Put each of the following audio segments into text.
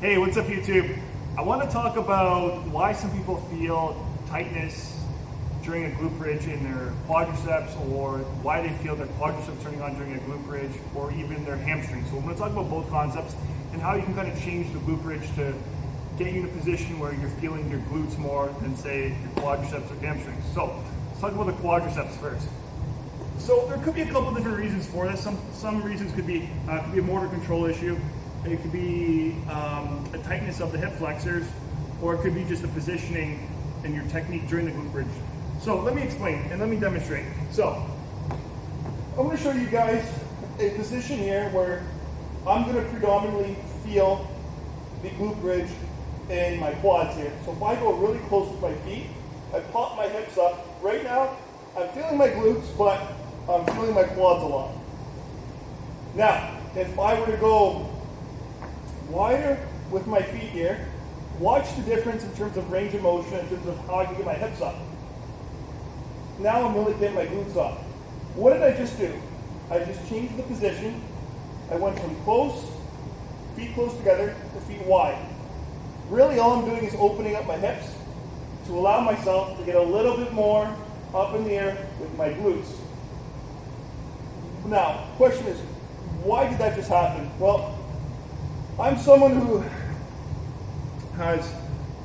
Hey, what's up YouTube? I want to talk about why some people feel tightness during a glute bridge in their quadriceps, or why they feel their quadriceps turning on during a glute bridge, or even their hamstrings. So I'm going to talk about both concepts and how you can kind of change the glute bridge to get you in a position where you're feeling your glutes more than, say, your quadriceps or hamstrings. So let's talk about the quadriceps first. So there could be a couple different reasons for this. Some reasons could be a motor control issue. It could be a tightness of the hip flexors, or it could be just the positioning and your technique during the glute bridge. So let me explain and let me demonstrate. So I'm going to show you guys a position here where I'm going to predominantly feel the glute bridge in my quads here. So if I go really close with my feet, I pop my hips up. Right now, I'm feeling my glutes, but I'm feeling my quads a lot. Now, if I were to go wider with my feet here, watch the difference in terms of range of motion, in terms of how I can get my hips up. Now I'm really getting my glutes up. What did I just do? I just changed the position. I went from close, feet close together, to feet wide. Really all I'm doing is opening up my hips to allow myself to get a little bit more up in the air with my glutes. Now, question is, why did that just happen? Well, I'm someone who has,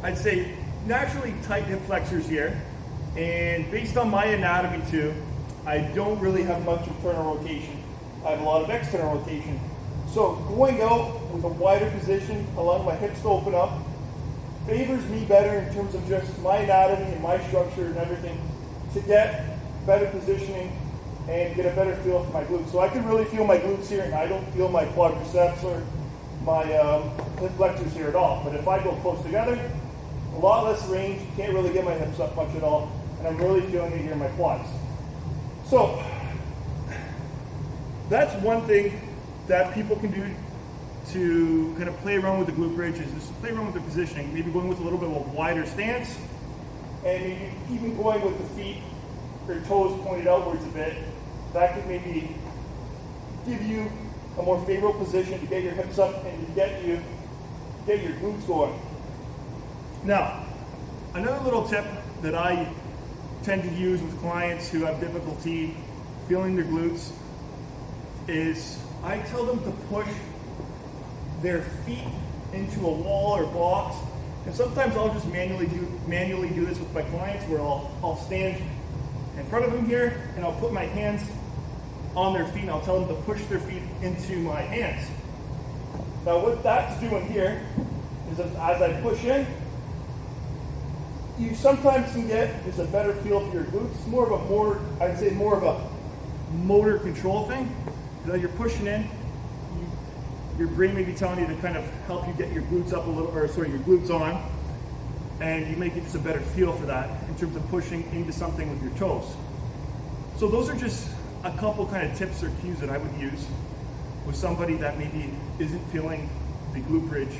I'd say, naturally tight hip flexors here, and based on my anatomy too, I don't really have much internal rotation. I have a lot of external rotation. So going out with a wider position, allowing my hips to open up, favors me better in terms of just my anatomy and my structure and everything, to get better positioning and get a better feel for my glutes. So I can really feel my glutes here, and I don't feel my quadriceps or my hip flexors here at all. But if I go close together, a lot less range, can't really get my hips up much at all, and I'm really feeling it here in my quads. So that's one thing that people can do to kind of play around with the glute bridge, is just play around with the positioning, maybe going with a little bit of a wider stance, and maybe even going with the feet or toes pointed outwards a bit. That could maybe give you a more favorable position to get your hips up and to get your glutes going. Now, another little tip that I tend to use with clients who have difficulty feeling their glutes is I tell them to push their feet into a wall or box. And sometimes I'll just manually do this with my clients, where I'll stand in front of them here and I'll put my hands on their feet, and I'll tell them to push their feet into my hands. Now what that's doing here is, as I push in, you sometimes can get just a better feel for your glutes. It's more of a more of a motor control thing. As you're pushing in, your brain may be telling you to kind of help you get your glutes up a little, or sorry, your glutes on, and you may get just a better feel for that in terms of pushing into something with your toes. So those are just a couple kind of tips or cues that I would use with somebody that maybe isn't feeling the glute bridge,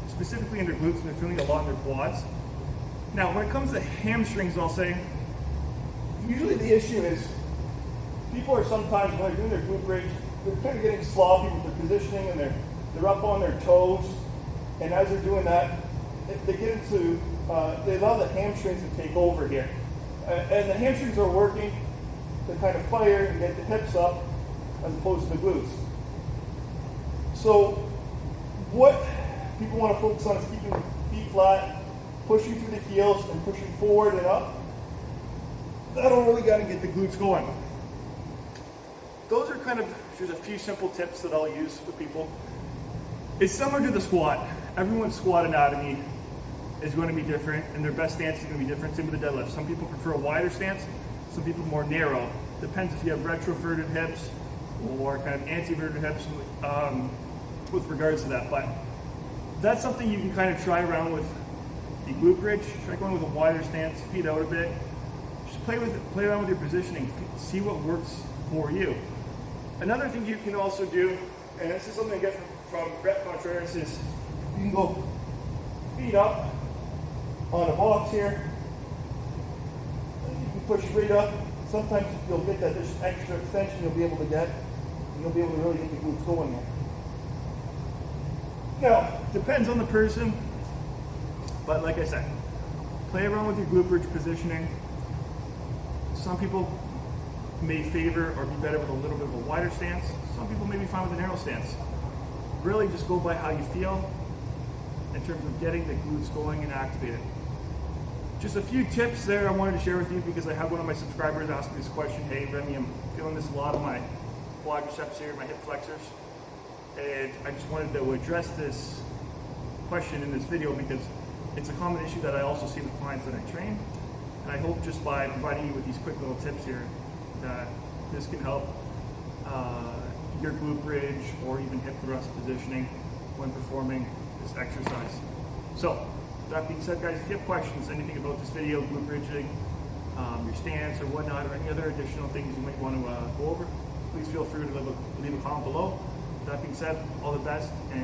specifically in their glutes, and they're feeling a lot in their quads. Now, when it comes to hamstrings, I'll say, usually the issue is people are sometimes, when they're doing their glute bridge, they're kind of getting sloppy with their positioning, and they're up on their toes, and as they're doing that, they get into, they allow the hamstrings to take over here. And the hamstrings are working to kind of fire and get the hips up as opposed to the glutes. So what people want to focus on is keeping the feet flat, pushing through the heels and pushing forward and up. That'll really got to get the glutes going. Those are kind of just a few simple tips that I'll use with people. It's similar to the squat. Everyone's squat anatomy is going to be different, and their best stance is going to be different. Same with the deadlift. Some people prefer a wider stance, some people more narrow. Depends if you have retroverted hips or kind of anteverted hips with regards to that. But that's something you can kind of try around with the glute bridge. Try going with a wider stance, feet out a bit. Just play around with your positioning. See what works for you. Another thing you can also do, and this is something I get from Quadriceps, is you can go feet up on a box here. You can push right up. Sometimes you'll get that just extra extension you'll be able to get, and you'll be able to really get the glutes going there. Now, depends on the person, but like I said, play around with your glute bridge positioning. Some people may favor or be better with a little bit of a wider stance. Some people may be fine with a narrow stance. Really just go by how you feel in terms of getting the glutes going and activated. Just a few tips there I wanted to share with you because I had one of my subscribers ask me this question. Hey Remi, I'm feeling this a lot of my quadriceps here, my hip flexors. And I just wanted to address this question in this video because it's a common issue that I also see with clients that I train. And I hope just by providing you with these quick little tips here that this can help your glute bridge or even hip thrust positioning when performing this exercise. So, that being said, guys, if you have questions, anything about this video, glute bridging, your stance or whatnot, or any other additional things you might want to go over, please feel free to leave a comment below. That being said, all the best. And